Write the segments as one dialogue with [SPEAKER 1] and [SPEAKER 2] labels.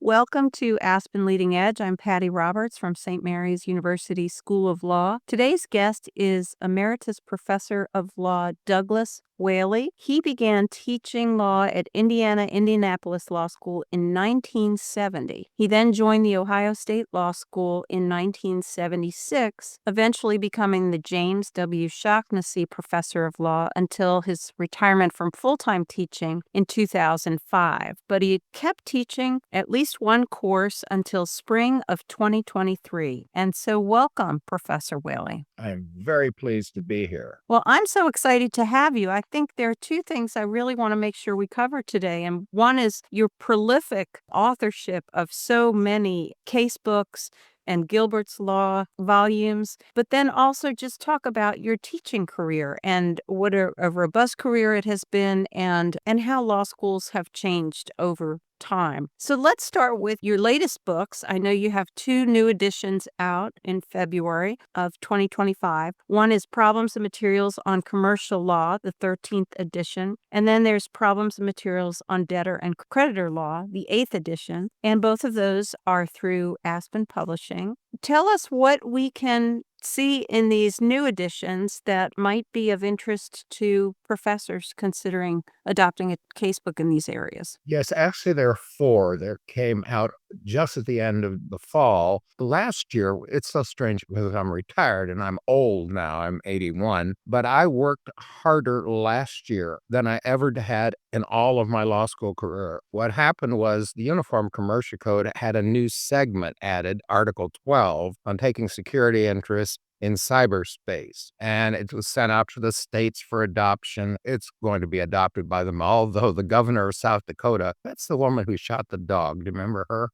[SPEAKER 1] Welcome to Aspen Leading Edge. I'm Patty Roberts from St. Mary's University School of Law. Today's guest is Emeritus Professor of Law Douglas Whaley. He began teaching law at Indianapolis Law School in 1970. He then joined the Ohio State Law School in 1976, eventually becoming the James W. Shaughnessy Professor of Law until his retirement from full-time teaching in 2005. But he kept teaching at least one course until spring of 2023. And so welcome, Professor Whaley.
[SPEAKER 2] I'm very pleased to be here.
[SPEAKER 1] Well, I'm so excited to have you. I think there are two things I really want to make sure we cover today. And one is your prolific authorship of so many casebooks and Gilbert's Law volumes, but then also just talk about your teaching career and what a robust career it has been and how law schools have changed over time. So let's start with your latest books. I know you have two new editions out in February of 2025. One is Problems and Materials on Commercial Law, the 13th edition. And then there's Problems and Materials on Debtor and Creditor Law, the 8th edition. And both of those are through Aspen Publishing. Tell us what we can see in these new editions that might be of interest to professors considering adopting a casebook in these areas.
[SPEAKER 2] Yes, actually, there are four that came out just at the end of the fall. Last year, it's so strange because I'm retired and I'm old now. I'm 81, but I worked harder last year than I ever had in all of my law school career. What happened was the Uniform Commercial Code had a new segment added, Article 12, on taking security interests in cyberspace. And it was sent out to the states for adoption. It's going to be adopted by them, although the governor of South Dakota, that's the woman who shot the dog. Do you remember her?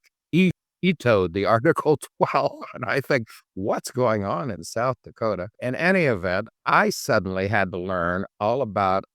[SPEAKER 2] Vetoed the Article 12. And I think, what's going on in South Dakota? In any event, I suddenly had to learn all about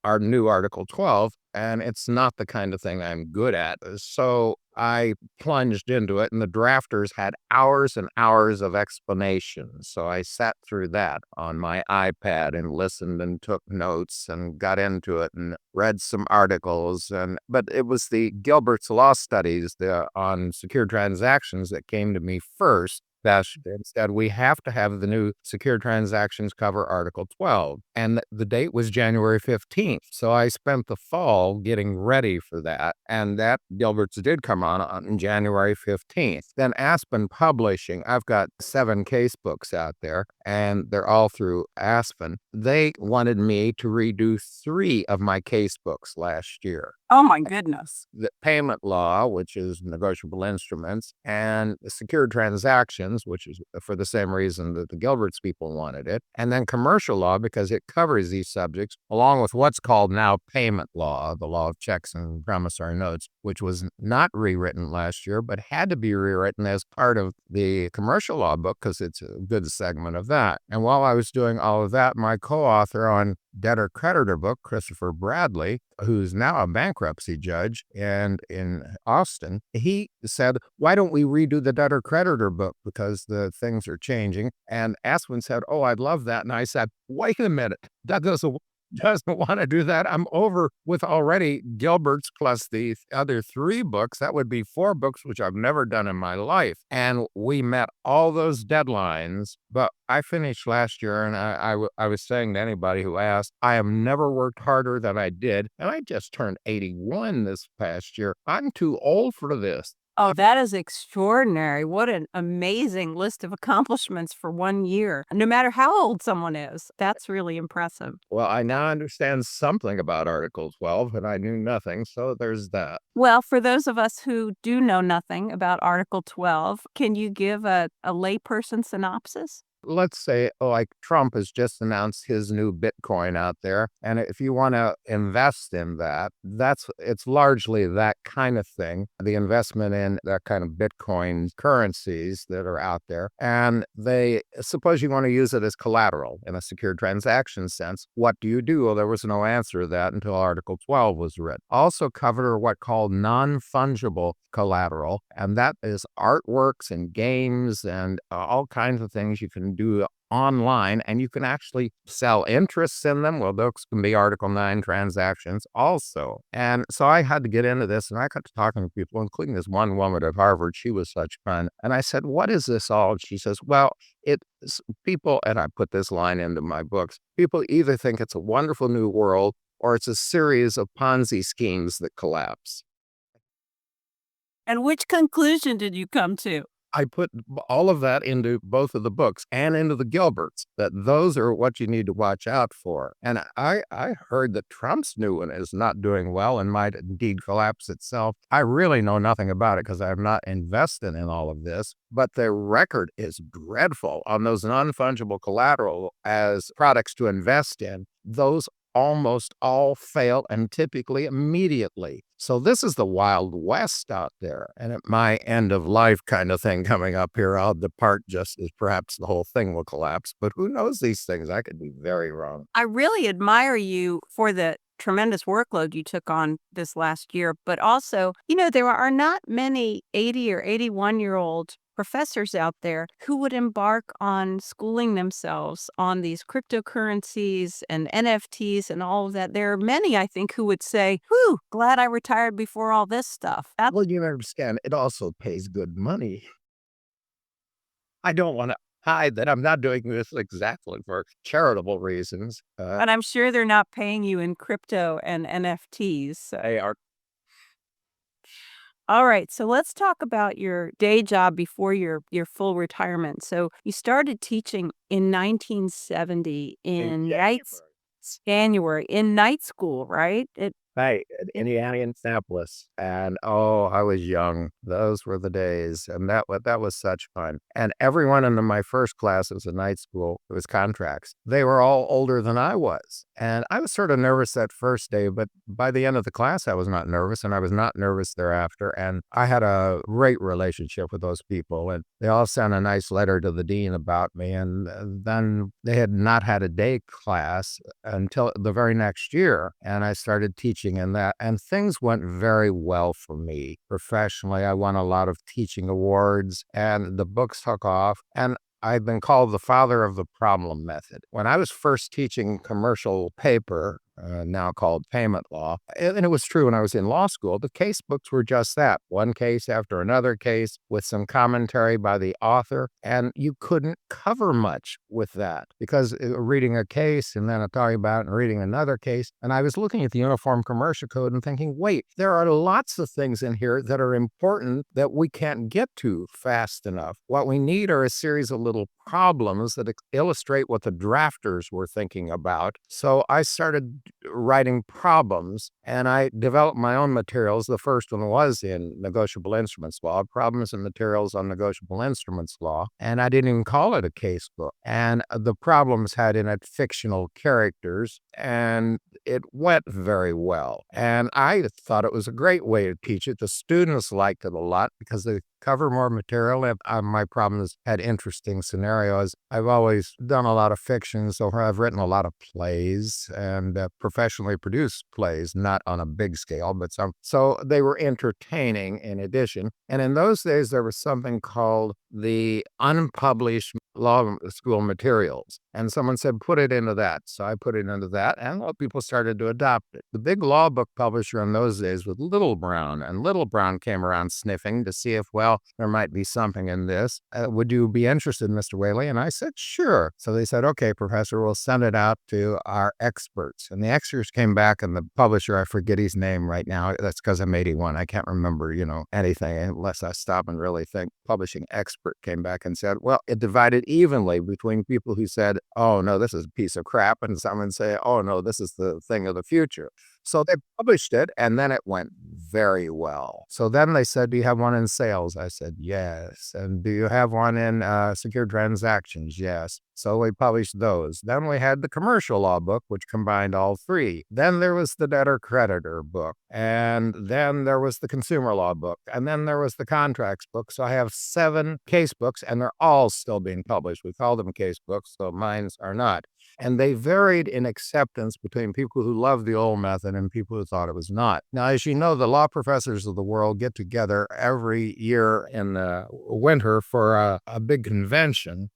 [SPEAKER 2] our new Article 12, and it's not the kind of thing I'm good at. So I plunged into it, and the drafters had hours and hours of explanation. So I sat through that on my iPad and listened and took notes and got into it and read some articles. But it was the Gilbert's Law studies on secure transactions that came to me first. That instead, we have to have the new secure transactions cover Article 12. And the date was January 15th. So I spent the fall getting ready for that. And that Gilbert's did come on January 15th. Then Aspen Publishing, I've got 7 case books out there, and they're all through Aspen. They wanted me to redo 3 of my case books last year.
[SPEAKER 1] Oh, my goodness.
[SPEAKER 2] The payment law, which is negotiable instruments, and the secured transactions, which is for the same reason that the Gilbert's people wanted it, and then commercial law because it covers these subjects, along with what's called now payment law, the law of checks and promissory notes, which was not rewritten last year, but had to be rewritten as part of the commercial law book because it's a good segment of that. And while I was doing all of that, my co-author on Debtor Creditor book, Christopher Bradley, who's now a bankruptcy judge and in Austin, he said, why don't we redo the Debtor Creditor book because the things are changing? And Aspen said, oh, I'd love that. And I said, wait a minute, that doesn't want to do that. I'm over with already Gilbert's plus the other 3 books. That would be 4 books, which I've never done in my life. And we met all those deadlines. But I finished last year, and I was saying to anybody who asked, I have never worked harder than I did. And I just turned 81 this past year. I'm too old for this.
[SPEAKER 1] Oh, that is extraordinary. What an amazing list of accomplishments for 1 year. No matter how old someone is, that's really impressive.
[SPEAKER 2] Well, I now understand something about Article 12, and I knew nothing, so there's that.
[SPEAKER 1] Well, for those of us who do know nothing about Article 12, can you give a layperson synopsis?
[SPEAKER 2] Let's say, like Trump has just announced his new Bitcoin out there. And if you want to invest in that, it's largely that kind of thing, the investment in that kind of Bitcoin currencies that are out there. And suppose you want to use it as collateral in a secure transaction sense. What do you do? Well, there was no answer to that until Article 12 was written. Also covered what called non-fungible collateral. And that is artworks and games and all kinds of things you can do online, and you can actually sell interests in them. Well, those can be Article 9 transactions also. And so I had to get into this, and I got to talking to people, including this one woman at Harvard. She was such fun. And I said, "What is this all?" And she says, "Well, it's people," and I put this line into my books, "people either think it's a wonderful new world or it's a series of Ponzi schemes that collapse."
[SPEAKER 1] And which conclusion did you come to?
[SPEAKER 2] I put all of that into both of the books and into the Gilberts, that those are what you need to watch out for. And I heard that Trump's new one is not doing well and might indeed collapse itself. I really know nothing about it because I'm not invested in all of this, but the record is dreadful on those non-fungible collateral as products to invest in. Those almost all fail, and typically immediately. So this is the Wild West out there. And at my end of life kind of thing coming up here, I'll depart just as perhaps the whole thing will collapse. But who knows these things? I could be very wrong.
[SPEAKER 1] I really admire you for the tremendous workload you took on this last year, but also, there are not many 80 or 81-year-old professors out there who would embark on schooling themselves on these cryptocurrencies and NFTs and all of that. There are many, I think, who would say, "Whew, glad I retired before all this stuff."
[SPEAKER 2] Well, you understand, it also pays good money. I don't want to hide that I'm not doing this exactly for charitable reasons.
[SPEAKER 1] And I'm sure they're not paying you in crypto and NFTs.
[SPEAKER 2] They are.
[SPEAKER 1] All right, so let's talk about your day job before your full retirement. So you started teaching in 1970 in January in night school, right?
[SPEAKER 2] Right, in Indianapolis, and, oh, I was young. Those were the days, and that was such fun, and everyone in my first class, it was a night school, it was contracts. They were all older than I was, and I was sort of nervous that first day, but by the end of the class, I was not nervous, and I was not nervous thereafter, and I had a great relationship with those people, and they all sent a nice letter to the dean about me, and then they had not had a day class until the very next year, and I started teaching in that, and things went very well for me professionally. I won a lot of teaching awards, and the books took off, and I've been called the father of the problem method. When I was first teaching commercial paper, now called payment law, and it was true when I was in law school, the case books were just that, one case after another case with some commentary by the author, and you couldn't cover much with that because reading a case and then talking about it and reading another case, and I was looking at the Uniform Commercial Code and thinking, wait, there are lots of things in here that are important that we can't get to fast enough. What we need are a series of little problems that illustrate what the drafters were thinking about. So I started writing problems, and I developed my own materials. The first one was in negotiable instruments law, problems and materials on negotiable instruments law, and I didn't even call it a case book. And the problems had in it fictional characters, and it went very well. And I thought it was a great way to teach it. The students liked it a lot because they cover more material. And my problems had interesting scenarios. I've always done a lot of fiction, so I've written a lot of plays and professionally produced plays, not on a big scale, but some. So they were entertaining in addition. And in those days, there was something called the unpublished law school materials. And someone said, put it into that. So I put it into that, and people started to adopt it. The big law book publisher in those days was Little Brown, and Little Brown came around sniffing to see if, well, there might be something in this. Would you be interested, Mr. Whaley? And I said, sure. So they said, okay, Professor, we'll send it out to our experts. And the experts came back, and the publisher, I forget his name right now. That's because I'm 81. I can't remember, anything unless I stop and really think. Publishing expert came back and said, well, it divided evenly between people who said, oh, no, this is a piece of crap, and someone say, oh, no, this is the thing of the future. So they published it, and then it went very well. So then they said, do you have one in sales? I said, yes. And do you have one in secure transactions? Yes. So we published those. Then we had the commercial law book, which combined all three. Then there was the debtor creditor book. And then there was the consumer law book. And then there was the contracts book. So I have 7 case books, and they're all still being published. We call them case books, so mines are not. And they varied in acceptance between people who loved the old method and people who thought it was not. Now, as you know, the law professors of the world get together every year in the winter for a big convention.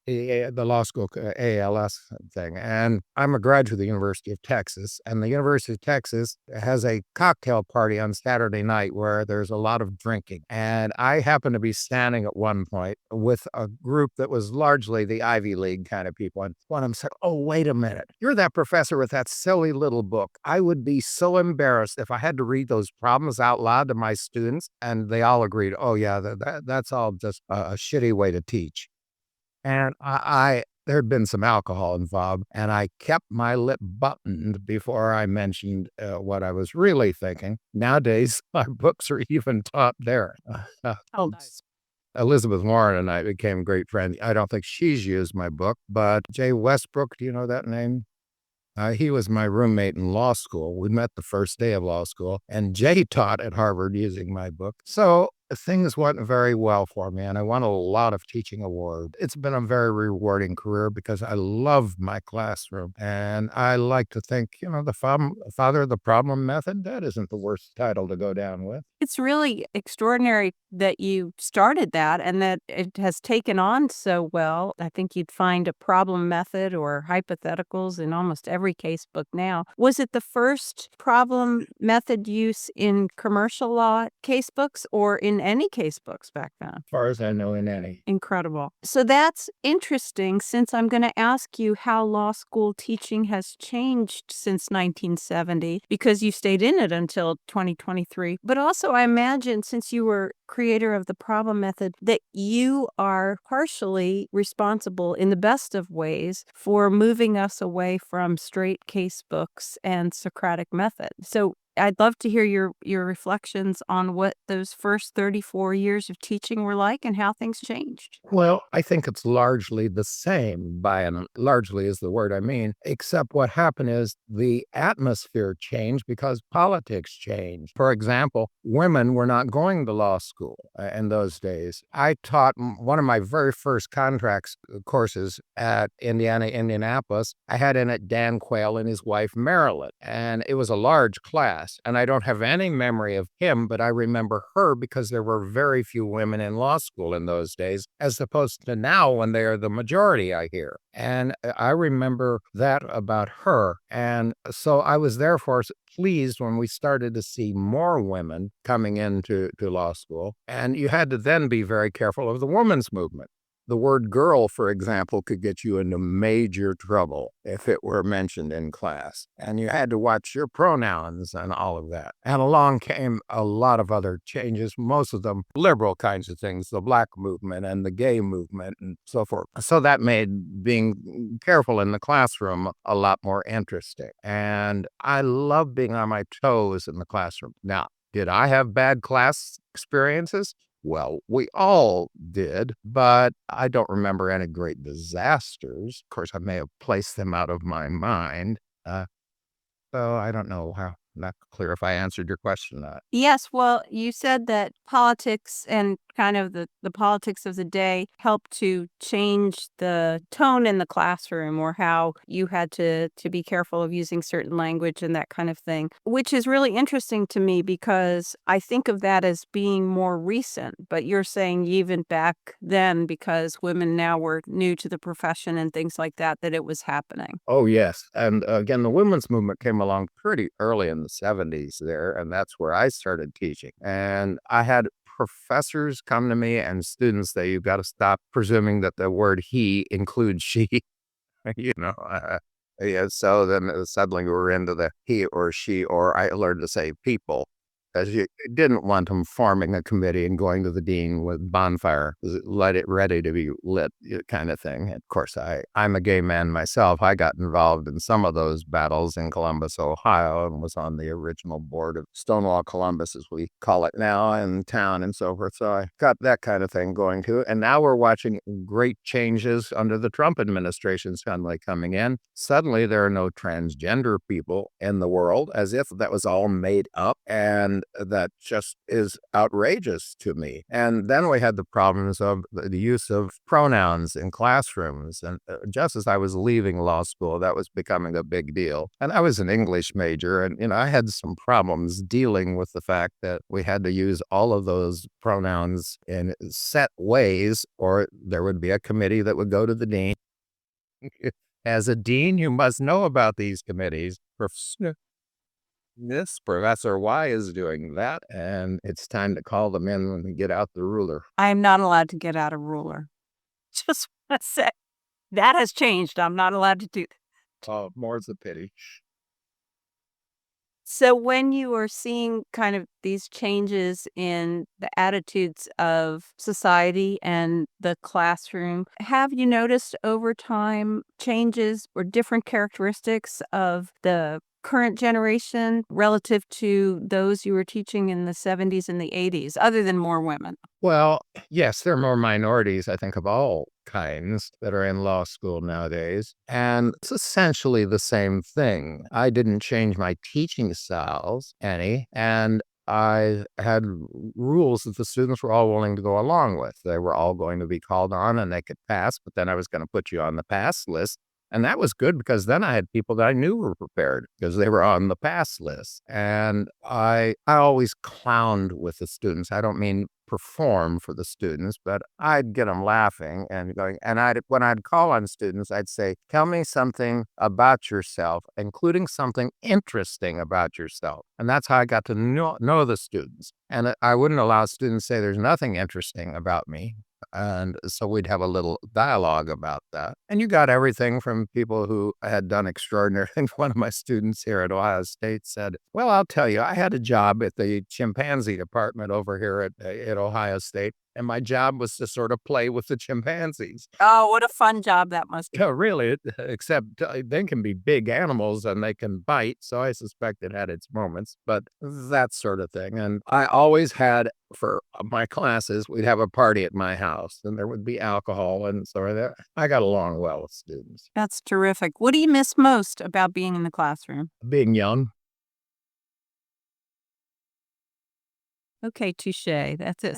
[SPEAKER 2] the law school ALS thing. And I'm a graduate of the University of Texas, and the University of Texas has a cocktail party on Saturday night where there's a lot of drinking. And I happened to be standing at one point with a group that was largely the Ivy League kind of people. And one of them said, "Oh, wait a minute. You're that professor with that silly little book. I would be so embarrassed if I had to read those problems out loud to my students." And they all agreed, "Oh, yeah, that's all just a shitty way to teach." And there had been some alcohol involved, and I kept my lip buttoned before I mentioned what I was really thinking. Nowadays, my books are even taught there.
[SPEAKER 1] Oh, nice.
[SPEAKER 2] Elizabeth Warren and I became great friends. I don't think she's used my book, but Jay Westbrook, do you know that name? He was my roommate in law school. We met the first day of law school, and Jay taught at Harvard using my book. So things went very well for me, and I won a lot of teaching awards. It's been a very rewarding career because I love my classroom, and I like to think, the father of the problem method, that isn't the worst title to go down with.
[SPEAKER 1] It's really extraordinary that you started that and that it has taken on so well. I think you'd find a problem method or hypotheticals in almost every case book now. Was it the first problem method use in commercial law case books or in any case books back then?
[SPEAKER 2] As far as I know, in any.
[SPEAKER 1] Incredible. So that's interesting since I'm going to ask you how law school teaching has changed since 1970 because you stayed in it until 2023. But also, I imagine since you were creator of the problem method that you are partially responsible in the best of ways for moving us away from straight case books and Socratic method. So I'd love to hear your reflections on what those first 34 years of teaching were like and how things changed.
[SPEAKER 2] Well, I think it's largely the same largely is the word I mean, except what happened is the atmosphere changed because politics changed. For example, women were not going to law school in those days. I taught one of my very first contracts courses at Indianapolis. I had in it Dan Quayle and his wife, Marilyn, and it was a large class. And I don't have any memory of him, but I remember her because there were very few women in law school in those days, as opposed to now when they are the majority, I hear. And I remember that about her. And so I was therefore pleased when we started to see more women coming into law school. And you had to then be very careful of the women's movement. The word girl, for example, could get you into major trouble if it were mentioned in class. And you had to watch your pronouns and all of that. And along came a lot of other changes, most of them liberal kinds of things, the black movement and the gay movement and so forth. So that made being careful in the classroom a lot more interesting. And I love being on my toes in the classroom. Now, did I have bad class experiences? Well, we all did, but I don't remember any great disasters. Of course, I may have placed them out of my mind. So I don't know how, not clear if I answered your question or not.
[SPEAKER 1] Yes, well, you said that politics and kind of the politics of the day helped to change the tone in the classroom or how you had to be careful of using certain language and that kind of thing, which is really interesting to me because I think of that as being more recent, but you're saying even back then because women now were new to the profession and things like that, that it was happening.
[SPEAKER 2] Oh, yes. And again, the women's movement came along pretty early in the 70s there, and that's where I started teaching. And I had professors come to me and students say, "You've got to stop presuming that the word he includes she." you know, yeah. So then suddenly we were into the he or she, or I learned to say people. As you didn't want them forming a committee and going to the dean with bonfire, let it ready to be lit kind of thing. Of course, I'm a gay man myself. I got involved in some of those battles in Columbus, Ohio, and was on the original board of Stonewall Columbus, as we call it now, in town and so forth. So I got that kind of thing going too. And now we're watching great changes under the Trump administration suddenly coming in. Suddenly there are no transgender people in the world, as if that was all made up. And And that just is outrageous to me. And then we had the problems of the use of pronouns in classrooms. And just as I was leaving law school, that was becoming a big deal. And I was an English major, and I had some problems dealing with the fact that we had to use all of those pronouns in set ways, or there would be a committee that would go to the dean. As a dean, you must know about these committees. This Professor Y is doing that, and it's time to call them in when we get out the ruler.
[SPEAKER 1] I am not allowed to get out a ruler. Just want to say that has changed. I'm not allowed to do that.
[SPEAKER 2] Oh, more's the pity.
[SPEAKER 1] So when you are seeing kind of these changes in the attitudes of society and the classroom, have you noticed over time changes or different characteristics of the current generation relative to those you were teaching in the 70s and the 80s, other than more women?
[SPEAKER 2] Well, yes, there are more minorities, I think, of all kinds that are in law school nowadays. And it's essentially the same thing. I didn't change my teaching styles any, and I had rules that the students were all willing to go along with. They were all going to be called on and they could pass, but then I was going to put you on the pass list. And that was good because then I had people that I knew were prepared because they were on the pass list. And I always clowned with the students. I don't mean perform for the students, but I'd get them laughing and going. And when I'd call on students, I'd say, "Tell me something about yourself, including something interesting about yourself." And that's how I got to know the students. And I wouldn't allow students to say, "There's nothing interesting about me." And so we'd have a little dialogue about that. And you got everything from people who had done extraordinary things. One of my students here at Ohio State said, "Well, I'll tell you, I had a job at the chimpanzee department over here at Ohio State. And my job was to sort of play with the chimpanzees."
[SPEAKER 1] Oh, what a fun job that must be.
[SPEAKER 2] Yeah, really, except they can be big animals and they can bite. So I suspect it had its moments, but that sort of thing. And I always had, for my classes, we'd have a party at my house and there would be alcohol and sort of that. I got along well with students.
[SPEAKER 1] That's terrific. What do you miss most about being in the classroom?
[SPEAKER 2] Being young.
[SPEAKER 1] Okay, touche. That's it.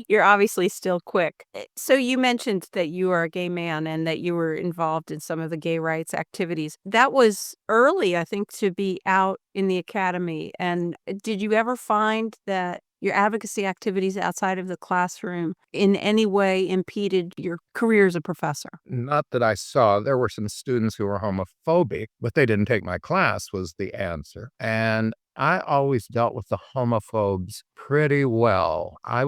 [SPEAKER 1] You're obviously still quick. So you mentioned that you are a gay man and that you were involved in some of the gay rights activities. That was early, I think, to be out in the academy. And did you ever find that your advocacy activities outside of the classroom in any way impeded your career as a professor?
[SPEAKER 2] Not that I saw. There were some students who were homophobic, but they didn't take my class was the answer. And I always dealt with the homophobes pretty well. I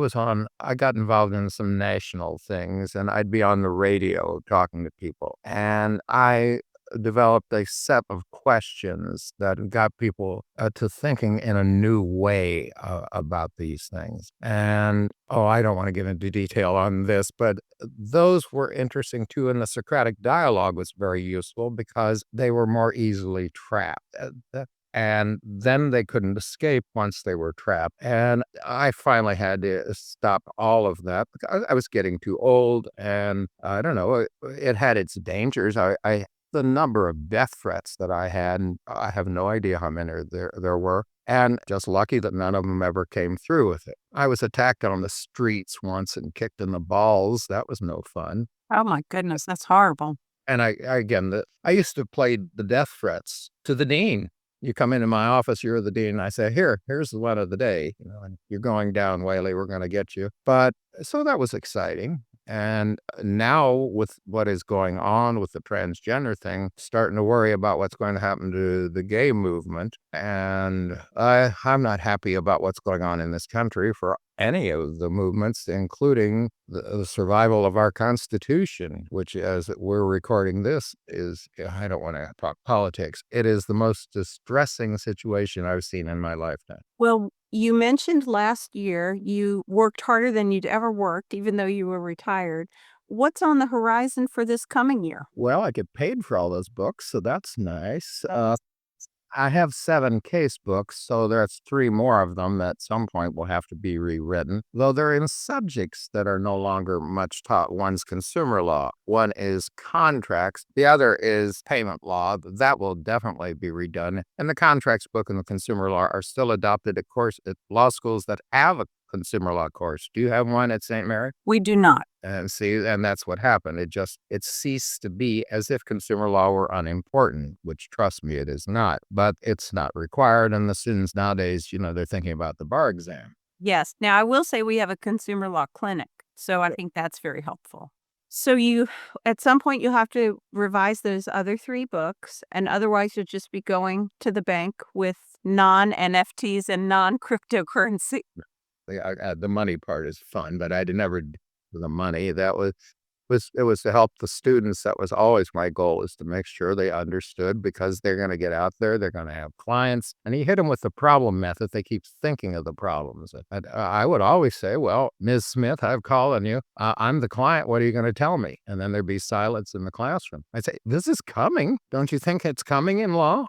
[SPEAKER 2] got involved in some national things and I'd be on the radio talking to people. And I developed a set of questions that got people to thinking in a new way about these things. And I don't want to get into detail on this, but those were interesting too. And the Socratic dialogue was very useful because they were more easily trapped. And then they couldn't escape once they were trapped. And I finally had to stop all of that because I was getting too old. And I don't know, it had its dangers. The number of death threats that I had, and I have no idea how many there were. And just lucky that none of them ever came through with it. I was attacked on the streets once and kicked in the balls. That was no fun.
[SPEAKER 1] Oh my goodness, that's horrible.
[SPEAKER 2] And I used to play the death threats to the dean. You come into my office, you're the dean, and I say, here's the one of the day, and you're going down, Whaley, we're going to get you. But so that was exciting. And now with what is going on with the transgender thing, starting to worry about what's going to happen to the gay movement. And I'm not happy about what's going on in this country for any of the movements, including the survival of our Constitution, which, as we're recording this, I don't want to talk politics. It is the most distressing situation I've seen in my lifetime.
[SPEAKER 1] Well, you mentioned last year you worked harder than you'd ever worked, even though you were retired. What's on the horizon for this coming year?
[SPEAKER 2] Well, I get paid for all those books, so that's nice. I have 7 case books, so there's 3 more of them that at some point will have to be rewritten, though they're in subjects that are no longer much taught. One's consumer law, one is contracts, the other is payment law. That will definitely be redone. And the contracts book and the consumer law are still adopted, of course, at law schools that have a consumer law course. Do you have one at St. Mary?
[SPEAKER 1] We do not.
[SPEAKER 2] And see, and that's what happened. It ceased to be as if consumer law were unimportant, which trust me, it is not, but it's not required. And the students nowadays, they're thinking about the bar exam.
[SPEAKER 1] Yes. Now, I will say we have a consumer law clinic, so I think that's very helpful. So at some point, you'll have to revise those other 3 books, and otherwise you'll just be going to the bank with non-NFTs and non-cryptocurrency.
[SPEAKER 2] The money part is fun, but I did never do the money. That was to help the students. That was always my goal, is to make sure they understood, because they're going to get out there, they're going to have clients, and you hit them with the problem method. They keep thinking of the problems. And I would always say, well, Ms. Smith, I've called on you. I'm the client. What are you going to tell me? And then there'd be silence in the classroom. I'd say, this is coming. Don't you think it's coming in law?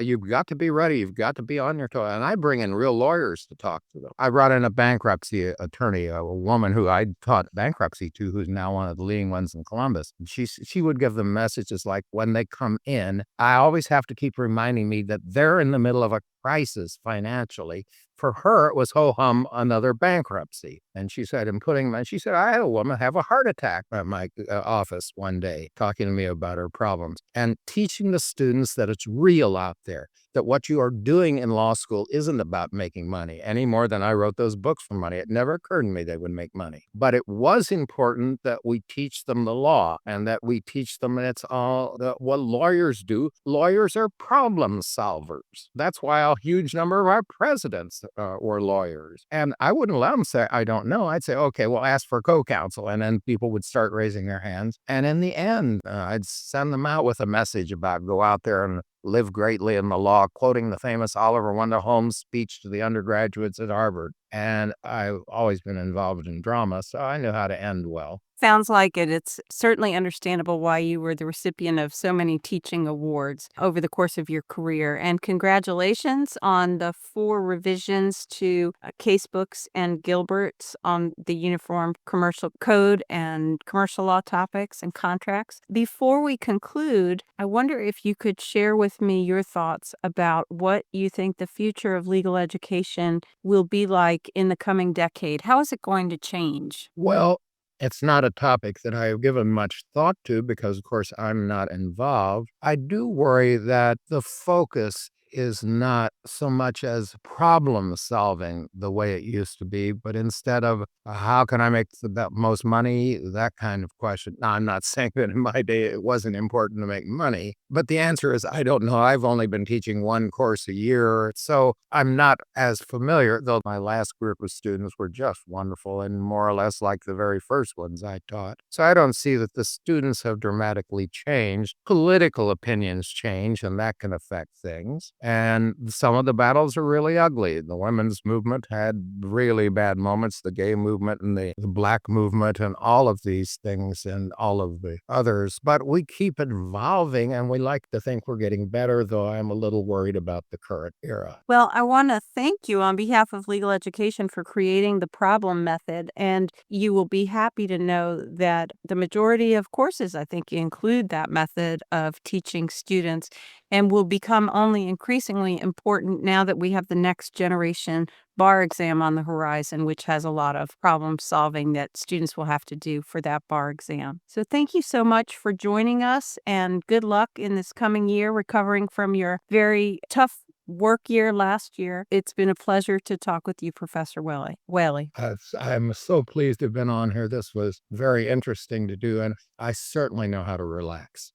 [SPEAKER 2] You've got to be ready. You've got to be on your toes. And I bring in real lawyers to talk to them. I brought in a bankruptcy attorney, a woman who I taught bankruptcy to, who's now one of the leading ones in Columbus. She would give them messages like, when they come in, I always have to keep reminding me that they're in the middle of a crisis financially. For her, it was ho-hum, another bankruptcy. And she said, I had a woman have a heart attack at my office one day, talking to me about her problems, and teaching the students that it's real out there, that what you are doing in law school isn't about making money any more than I wrote those books for money. It never occurred to me they would make money. But it was important that we teach them the law, and that we teach them that's all what lawyers do. Lawyers are problem solvers. That's why a huge number of our presidents were lawyers. And I wouldn't let them say, I don't know. I'd say, okay, well, ask for co-counsel. And then people would start raising their hands. And in the end, I'd send them out with a message about go out there and live greatly in the law, quoting the famous Oliver Wendell Holmes speech to the undergraduates at Harvard. And I've always been involved in drama, so I knew how to end well.
[SPEAKER 1] Sounds like it. It's certainly understandable why you were the recipient of so many teaching awards over the course of your career. And congratulations on the 4 revisions to casebooks and Gilbert's on the Uniform Commercial Code and commercial law topics and contracts. Before we conclude, I wonder if you could share with me your thoughts about what you think the future of legal education will be like in the coming decade. How is it going to change?
[SPEAKER 2] Well, it's not a topic that I have given much thought to because, of course, I'm not involved. I do worry that the focus is not so much as problem solving the way it used to be, but instead of how can I make the most money, that kind of question. Now, I'm not saying that in my day it wasn't important to make money, but the answer is I don't know. I've only been teaching 1 course a year, so I'm not as familiar, though my last group of students were just wonderful and more or less like the very first ones I taught. So I don't see that the students have dramatically changed. Political opinions change, and that can affect things. And some of the battles are really ugly. The women's movement had really bad moments, the gay movement and the black movement and all of these things and all of the others. But we keep evolving, and we like to think we're getting better, though I'm a little worried about the current era.
[SPEAKER 1] Well, I want to thank you on behalf of Legal Education for creating the problem method. And you will be happy to know that the majority of courses, I think, include that method of teaching students and will become only increasingly important now that we have the next generation bar exam on the horizon, which has a lot of problem solving that students will have to do for that bar exam. So thank you so much for joining us, and good luck in this coming year recovering from your very tough work year last year. It's been a pleasure to talk with you, Professor Whaley.
[SPEAKER 2] I'm so pleased to have been on here. This was very interesting to do, and I certainly know how to relax.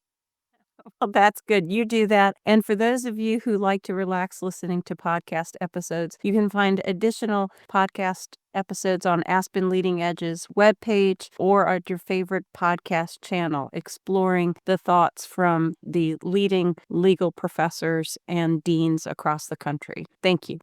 [SPEAKER 1] Well, that's good. You do that. And for those of you who like to relax listening to podcast episodes, you can find additional podcast episodes on Aspen Leading Edge's webpage or at your favorite podcast channel, exploring the thoughts from the leading legal professors and deans across the country. Thank you.